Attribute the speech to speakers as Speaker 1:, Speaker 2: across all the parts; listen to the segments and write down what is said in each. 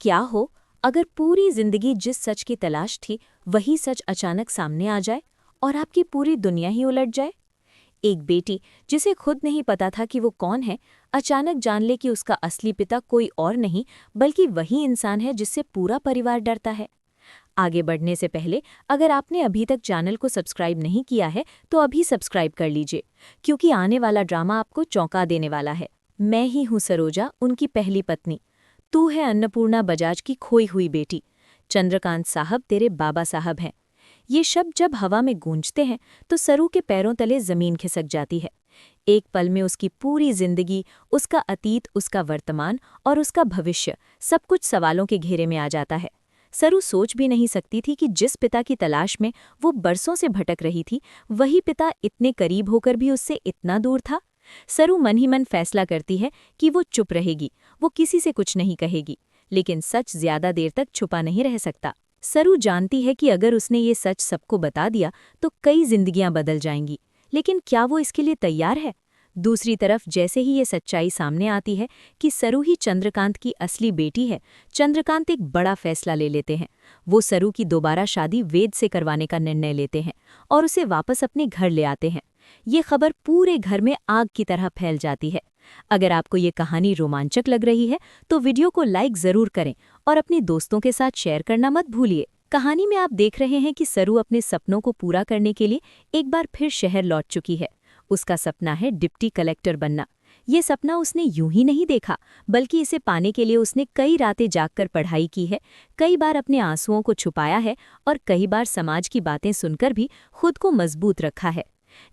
Speaker 1: क्या हो अगर पूरी जिंदगी जिस सच की तलाश थी वही सच अचानक सामने आ जाए और आपकी पूरी दुनिया ही उलट जाए। एक बेटी जिसे खुद नहीं पता था कि वो कौन है, अचानक जान ले कि उसका असली पिता कोई और नहीं बल्कि वही इंसान है जिससे पूरा परिवार डरता है। आगे बढ़ने से पहले अगर आपने अभी तक चैनल को सब्सक्राइब नहीं किया है तो अभी सब्सक्राइब कर लीजिए, क्योंकि आने वाला ड्रामा आपको चौंका देने वाला है। मैं ही हूँ सरोजा, उनकी पहली पत्नी। तू है अन्नपूर्णा बजाज की खोई हुई बेटी। चंद्रकांत साहब तेरे बाबा साहब हैं। ये शब्द जब हवा में गूंजते हैं तो सरू के पैरों तले जमीन खिसक जाती है। एक पल में उसकी पूरी जिंदगी, उसका अतीत, उसका वर्तमान और उसका भविष्य सब कुछ सवालों के घेरे में आ जाता है। सरू सोच भी नहीं सकती थी कि जिस पिता की तलाश में वो बरसों से भटक रही थी, वही पिता इतने करीब होकर भी उससे इतना दूर था। सरू मन ही मन फैसला करती है कि वो चुप रहेगी, वो किसी से कुछ नहीं कहेगी। लेकिन सच ज्यादा देर तक छुपा नहीं रह सकता। सरू जानती है कि अगर उसने ये सच सबको बता दिया तो कई जिंदगियां बदल जाएंगी, लेकिन क्या वो इसके लिए तैयार है? दूसरी तरफ जैसे ही ये सच्चाई सामने आती है कि सरू ही चंद्रकांत की असली बेटी है, चंद्रकांत एक बड़ा फैसला ले लेते हैं। वो सरू की दोबारा शादी वेद से करवाने का निर्णय लेते हैं और उसे वापस अपने घर ले आते हैं। ये खबर पूरे घर में आग की तरह फैल जाती है। अगर आपको ये कहानी रोमांचक लग रही है तो वीडियो को लाइक जरूर करें और अपने दोस्तों के साथ शेयर करना मत भूलिए। कहानी में आप देख रहे हैं कि सरू अपने सपनों को पूरा करने के लिए एक बार फिर शहर लौट चुकी है। उसका सपना है डिप्टी कलेक्टर बनना। ये सपना उसने यूं ही नहीं देखा, बल्कि इसे पाने के लिए उसने कई रातें जागकर पढ़ाई की है, कई बार अपने आंसुओं को छुपाया है और कई बार समाज की बातें सुनकर भी खुद को मजबूत रखा है।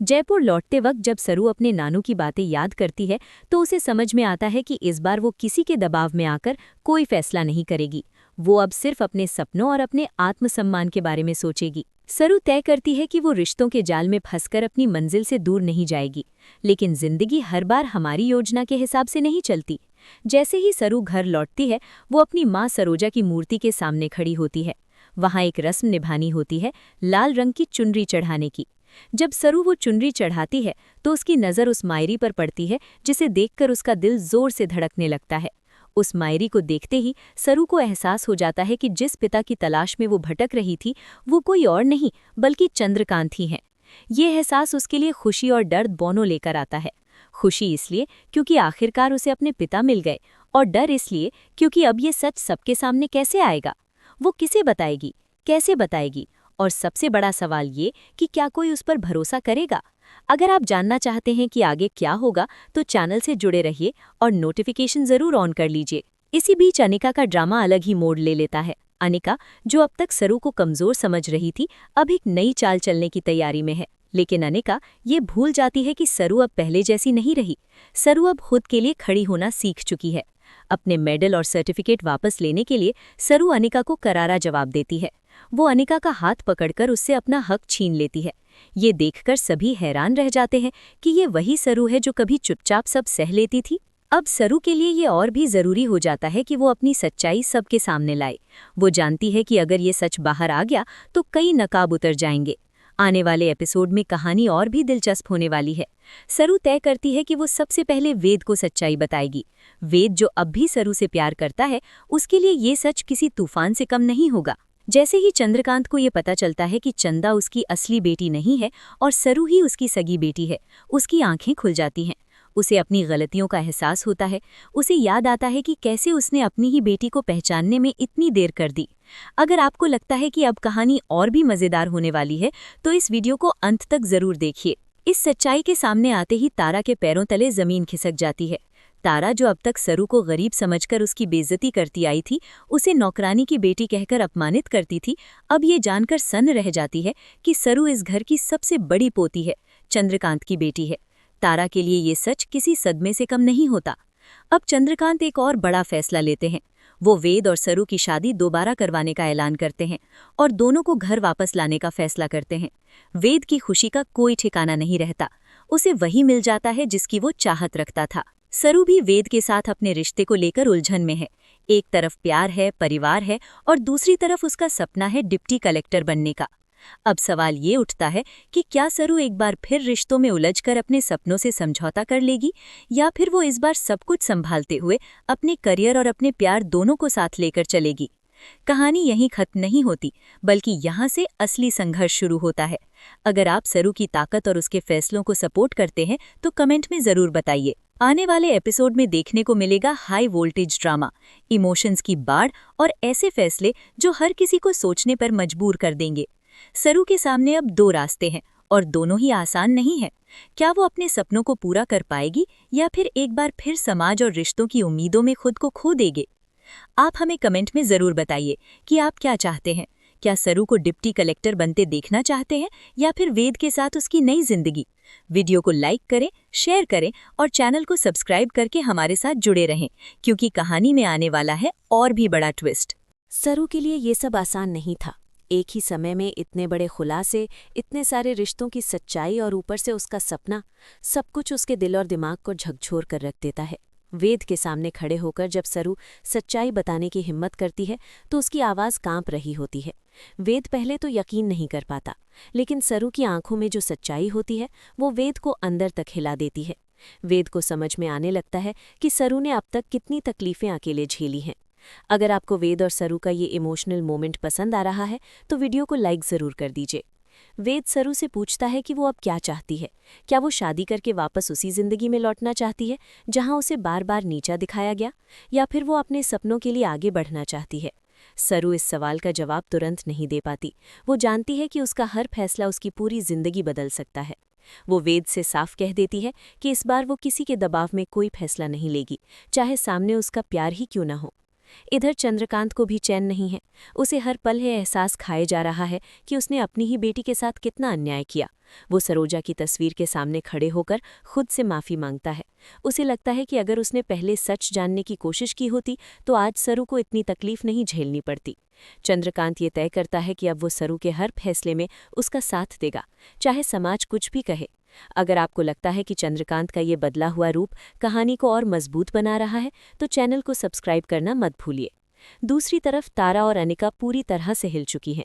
Speaker 1: जयपुर लौटते वक्त जब सरू अपने नानू की बातें याद करती है तो उसे समझ में आता है कि इस बार वो किसी के दबाव में आकर कोई फैसला नहीं करेगी। वो अब सिर्फ अपने सपनों और अपने आत्मसम्मान के बारे में सोचेगी। सरू तय करती है कि वो रिश्तों के जाल में फंसकर अपनी मंजिल से दूर नहीं जाएगी, लेकिन जिंदगी हर बार हमारी योजना के हिसाब से नहीं चलती। जैसे ही सरू घर लौटती है, वो अपनी माँ सरोजा की मूर्ति के सामने खड़ी होती है। वहाँ एक रस्म निभानी होती है, लाल रंग की चुनरी चढ़ाने की। जब सरू वो चुनरी चढ़ाती है तो उसकी नज़र उस मायरी पर पड़ती है, जिसे देखकर उसका दिल जोर से धड़कने लगता है। उस मायरी को देखते ही सरू को एहसास हो जाता है कि जिस पिता की तलाश में वो भटक रही थी वो कोई और नहीं बल्कि चंद्रकांत ही हैं। ये एहसास उसके लिए खुशी और दर्द दोनों लेकर आता है। खुशी इसलिए क्योंकि आखिरकार उसे अपने पिता मिल गए, और डर इसलिए क्योंकि अब ये सच सबके सामने कैसे आएगा, वो किसे बताएगी, कैसे बताएगी, और सबसे बड़ा सवाल ये कि क्या कोई उस पर भरोसा करेगा। अगर आप जानना चाहते हैं कि आगे क्या होगा तो चैनल से जुड़े रहिए और नोटिफिकेशन जरूर ऑन कर लीजिए। इसी बीच अनिका का ड्रामा अलग ही मोड़ ले लेता है। अनिका, जो अब तक सरू को कमजोर समझ रही थी, अब एक नई चाल चलने की तैयारी में है। लेकिन अनिका ये भूल जाती है कि सरू अब पहले जैसी नहीं रही। सरू अब खुद के लिए खड़ी होना सीख चुकी है। अपने मेडल और सर्टिफिकेट वापस लेने के लिए सरू अनिका को करारा जवाब देती है। वो अनिका का हाथ पकड़कर उससे अपना हक छीन लेती है। ये देखकर सभी हैरान रह जाते हैं कि ये वही सरू है जो कभी चुपचाप सब सह लेती थी। अब सरू के लिए ये और भी जरूरी हो जाता है कि वो अपनी सच्चाई सबके सामने लाए। वो जानती है कि अगर ये सच बाहर आ गया तो कई नकाब उतर जाएंगे। आने वाले एपिसोड में कहानी और भी दिलचस्प होने वाली है। सरू तय करती है कि वो सबसे पहले वेद को सच्चाई बताएगी। वेद, जो अब भी सरू से प्यार करता है, उसके लिए ये सच किसी तूफान से कम नहीं होगा। जैसे ही चंद्रकांत को ये पता चलता है कि चंदा उसकी असली बेटी नहीं है और सरू ही उसकी सगी बेटी है, उसकी आंखें खुल जाती हैं। उसे अपनी गलतियों का एहसास होता है। उसे याद आता है कि कैसे उसने अपनी ही बेटी को पहचानने में इतनी देर कर दी। अगर आपको लगता है कि अब कहानी और भी मज़ेदार होने वाली है तो इस वीडियो को अंत तक ज़रूर देखिए। इस सच्चाई के सामने आते ही तारा के पैरों तले ज़मीन खिसक जाती है। तारा, जो अब तक सरू को गरीब समझकर उसकी बेइज्जती करती आई थी, उसे नौकरानी की बेटी कहकर अपमानित करती थी, अब ये जानकर सन्न रह जाती है कि सरू इस घर की सबसे बड़ी पोती है, चंद्रकांत की बेटी है। तारा के लिए ये सच किसी सदमे से कम नहीं होता। अब चंद्रकांत एक और बड़ा फैसला लेते हैं। वो वेद और सरू की शादी दोबारा करवाने का ऐलान करते हैं और दोनों को घर वापस लाने का फैसला करते हैं। वेद की खुशी का कोई ठिकाना नहीं रहता। उसे वही मिल जाता है जिसकी वो चाहत रखता था। सरू भी वेद के साथ अपने रिश्ते को लेकर उलझन में है। एक तरफ प्यार है, परिवार है, और दूसरी तरफ उसका सपना है डिप्टी कलेक्टर बनने का।
Speaker 2: अब सवाल ये उठता है कि क्या सरू एक बार फिर रिश्तों में उलझकर अपने सपनों से समझौता कर लेगी, या फिर वो इस बार सब कुछ संभालते हुए अपने करियर और अपने प्यार दोनों को साथ लेकर चलेगी। कहानी यहीं खत्म नहीं होती, बल्कि यहाँ से असली संघर्ष शुरू होता है। अगर आप सरू की ताकत और उसके फैसलों को सपोर्ट करते हैं तो कमेंट में जरूर बताइए। आने वाले एपिसोड में देखने को मिलेगा हाई वोल्टेज ड्रामा, इमोशंस की बाढ़ और ऐसे फैसले जो हर किसी को सोचने पर मजबूर कर देंगे। सरू के सामने अब दो रास्ते हैं और दोनों ही आसान नहीं है। क्या वो अपने सपनों को पूरा कर पाएगी, या फिर एक बार फिर समाज और रिश्तों की उम्मीदों में खुद को खो देगी? आप हमें कमेंट में जरूर बताइए कि आप क्या चाहते हैं। क्या सरू को डिप्टी कलेक्टर बनते देखना चाहते हैं, या फिर वेद के साथ उसकी नई जिंदगी? वीडियो को लाइक करें, शेयर करें और चैनल को सब्सक्राइब करके हमारे साथ जुड़े रहें, क्योंकि कहानी में आने वाला है और भी बड़ा ट्विस्ट।
Speaker 1: सरू के लिए ये सब आसान नहीं था। एक ही समय में इतने बड़े खुलासे, इतने सारे रिश्तों की सच्चाई और ऊपर से उसका सपना, सब कुछ उसके दिल और दिमाग को झकझोर कर रख देता है। वेद के सामने खड़े होकर जब सरू सच्चाई बताने की हिम्मत करती है तो उसकी आवाज़ कांप रही होती है। वेद पहले तो यकीन नहीं कर पाता, लेकिन सरू की आंखों में जो सच्चाई होती है वो वेद को अंदर तक हिला देती है। वेद को समझ में आने लगता है कि सरू ने अब तक कितनी तकलीफें अकेले झेली हैं। अगर आपको वेद और सरू का ये इमोशनल मोमेंट पसंद आ रहा है तो वीडियो को लाइक ज़रूर कर दीजिए। वेद सरू से पूछता है कि वो अब क्या चाहती है। क्या वो शादी करके वापस उसी जिंदगी में लौटना चाहती है जहां उसे बार बार नीचा दिखाया गया, या फिर वो अपने सपनों के लिए आगे बढ़ना चाहती है? सरू इस सवाल का जवाब तुरंत नहीं दे पाती। वो जानती है कि उसका हर फैसला उसकी पूरी जिंदगी बदल सकता है। वो वेद से साफ कह देती है कि इस बार वो किसी के दबाव में कोई फैसला नहीं लेगी, चाहे सामने उसका प्यार ही क्यों न हो। इधर चंद्रकांत को भी चैन नहीं है। उसे हर पल यह एहसास खाए जा रहा है कि उसने अपनी ही बेटी के साथ कितना अन्याय किया। वो सरोजा की तस्वीर के सामने खड़े होकर खुद से माफ़ी मांगता है। उसे लगता है कि अगर उसने पहले सच जानने की कोशिश की होती तो आज सरू को इतनी तकलीफ नहीं झेलनी पड़ती। चंद्रकांत ये तय करता है कि अब वो सरू के हर फैसले में उसका साथ देगा, चाहे समाज कुछ भी कहे। अगर आपको लगता है कि चंद्रकांत का ये बदला हुआ रूप कहानी को और मजबूत बना रहा है तो चैनल को सब्सक्राइब करना मत भूलिए। दूसरी तरफ तारा और अनिका पूरी तरह से हिल चुकी हैं।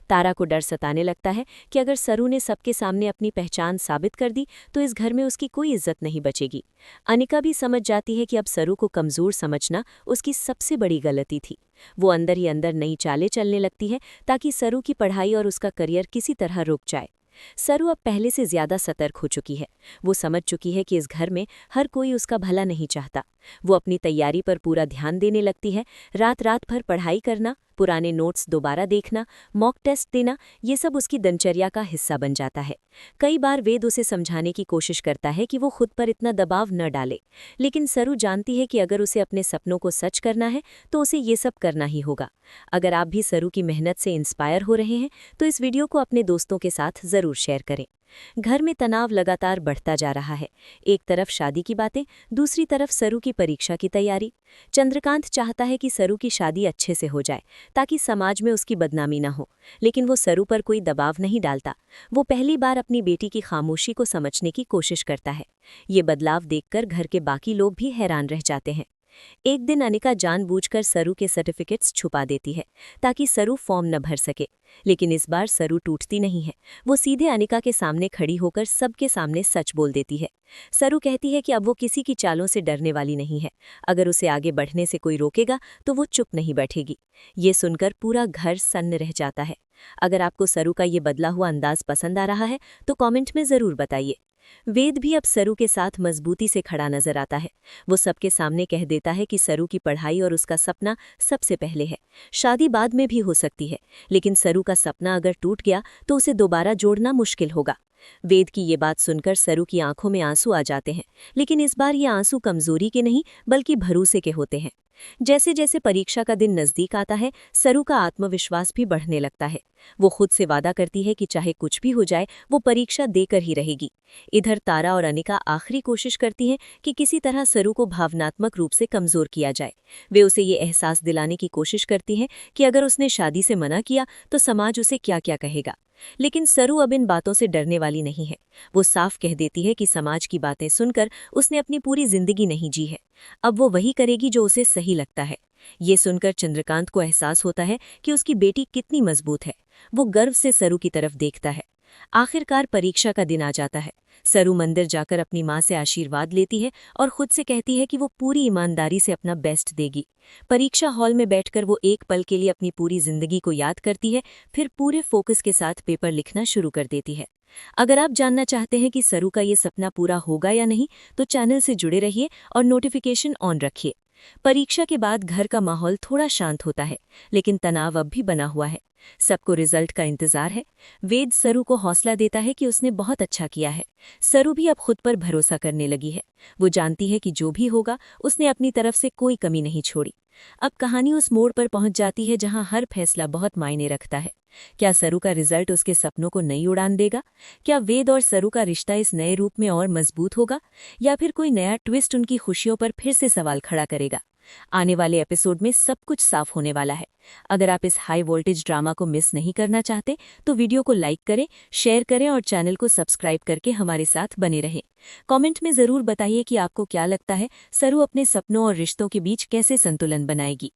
Speaker 1: तारा को डर सताने लगता है कि अगर सरू ने सबके सामने अपनी पहचान साबित कर दी तो इस घर में उसकी कोई इज्जत नहीं बचेगी। अनिका भी समझ जाती है कि अब सरू को कमज़ोर समझना उसकी सबसे बड़ी गलती थी। वो अंदर ही अंदर नई चालें चलने लगती है ताकि सरू की पढ़ाई और उसका करियर किसी तरह रुक जाए। सरू अब पहले से ज्यादा सतर्क हो चुकी है। वो समझ चुकी है कि इस घर में हर कोई उसका भला नहीं चाहता। वो अपनी तैयारी पर पूरा ध्यान देने लगती है। रात रात भर पढ़ाई करना, पुराने नोट्स दोबारा देखना, मॉक टेस्ट देना, ये सब उसकी दिनचर्या का हिस्सा बन जाता है। कई बार वेद उसे समझाने की कोशिश करता है कि वो खुद पर इतना दबाव न डाले, लेकिन सरू जानती है कि अगर उसे अपने सपनों को सच करना है तो उसे ये सब करना ही होगा। अगर आप भी सरू की मेहनत से इंस्पायर हो रहे हैं तो इस वीडियो को अपने दोस्तों के साथ ज़रूर शेयर करें। घर में तनाव लगातार बढ़ता जा रहा है। एक तरफ शादी की बातें, दूसरी तरफ सरू की परीक्षा की तैयारी। चंद्रकांत चाहता है कि सरू की शादी अच्छे से हो जाए ताकि समाज में उसकी बदनामी न हो, लेकिन वो सरू पर कोई दबाव नहीं डालता। वो पहली बार अपनी बेटी की खामोशी को समझने की कोशिश करता है। ये बदलाव देखकर घर के बाकी लोग भी हैरान रह जाते हैं। एक दिन अनिका जानबूझकर सरू के सर्टिफिकेट्स छुपा देती है ताकि सरू फॉर्म न भर सके, लेकिन इस बार सरू टूटती नहीं है। वो सीधे अनिका के सामने खड़ी होकर सबके सामने सच बोल देती है। सरू कहती है कि अब वो किसी की चालों से डरने वाली नहीं है। अगर उसे आगे बढ़ने से कोई रोकेगा तो वो चुप नहीं बैठेगी। ये सुनकर पूरा घर सन्न रह जाता है। अगर आपको सरू का ये बदला हुआ अंदाज पसंद आ रहा है तो कमेंट में ज़रूर बताइए। वेद भी अब सरू के साथ मजबूती से खड़ा नजर आता है। वो सबके सामने कह देता है कि सरू की पढ़ाई और उसका सपना सबसे पहले है। शादी बाद में भी हो सकती है, लेकिन सरू का सपना अगर टूट गया तो उसे दोबारा जोड़ना मुश्किल होगा। वेद की ये बात सुनकर सरू की आंखों में आंसू आ जाते हैं, लेकिन इस बार ये आंसू कमजोरी के नहीं बल्कि भरोसे के होते हैं। जैसे जैसे परीक्षा का दिन नजदीक आता है, सरू का आत्मविश्वास भी बढ़ने लगता है। वो खुद से वादा करती है कि चाहे कुछ भी हो जाए वो परीक्षा देकर ही रहेगी। इधर तारा और अनिका आखिरी कोशिश करती हैं कि किसी तरह सरू को भावनात्मक रूप से कमजोर किया जाए। वे उसे ये एहसास दिलाने की कोशिश करती हैं कि अगर उसने शादी से मना किया तो समाज उसे क्या क्या कहेगा।
Speaker 2: लेकिन सरू अब इन बातों से डरने वाली नहीं है। वो साफ कह देती है कि समाज की बातें सुनकर उसने अपनी पूरी जिंदगी नहीं जी है। अब वो वही करेगी जो उसे सही लगता है। ये सुनकर चंद्रकांत को एहसास होता है कि उसकी बेटी कितनी मजबूत है। वो गर्व से सरू की तरफ देखता है। आखिरकार परीक्षा का दिन आ जाता है। सरू मंदिर जाकर अपनी माँ से आशीर्वाद लेती है और खुद से कहती है कि वो पूरी ईमानदारी से अपना बेस्ट देगी। परीक्षा हॉल में बैठकर वो एक पल के लिए अपनी पूरी जिंदगी को याद करती है, फिर पूरे फोकस के साथ पेपर लिखना शुरू कर देती है। अगर आप जानना चाहते हैं कि सरू का ये सपना पूरा होगा या नहीं, तो चैनल से जुड़े रहिए और नोटिफिकेशन ऑन रखिए। परीक्षा के बाद घर का माहौल थोड़ा शांत होता है, लेकिन तनाव अब भी बना हुआ है। सबको रिजल्ट का इंतजार है। वेद सरू को हौसला देता है कि उसने बहुत अच्छा किया है। सरू भी अब खुद पर भरोसा करने लगी है। वो जानती है कि जो भी होगा उसने अपनी तरफ से कोई कमी नहीं छोड़ी। अब कहानी उस मोड़ पर पहुंच जाती है जहां हर फैसला बहुत मायने रखता है। क्या सरू का रिजल्ट उसके सपनों को नई उड़ान देगा? क्या वेद और सरू का रिश्ता इस नए रूप में और मजबूत होगा, या फिर कोई नया ट्विस्ट उनकी खुशियों पर फिर से सवाल खड़ा करेगा? आने वाले एपिसोड में सब कुछ साफ होने वाला है। अगर आप इस हाई वोल्टेज ड्रामा को मिस नहीं करना चाहते तो वीडियो को लाइक करें, शेयर करें और चैनल को सब्सक्राइब करके हमारे साथ बने रहें। कमेंट में जरूर बताइए कि आपको क्या लगता है, सरू अपने सपनों और रिश्तों के बीच कैसे संतुलन बनाएगी।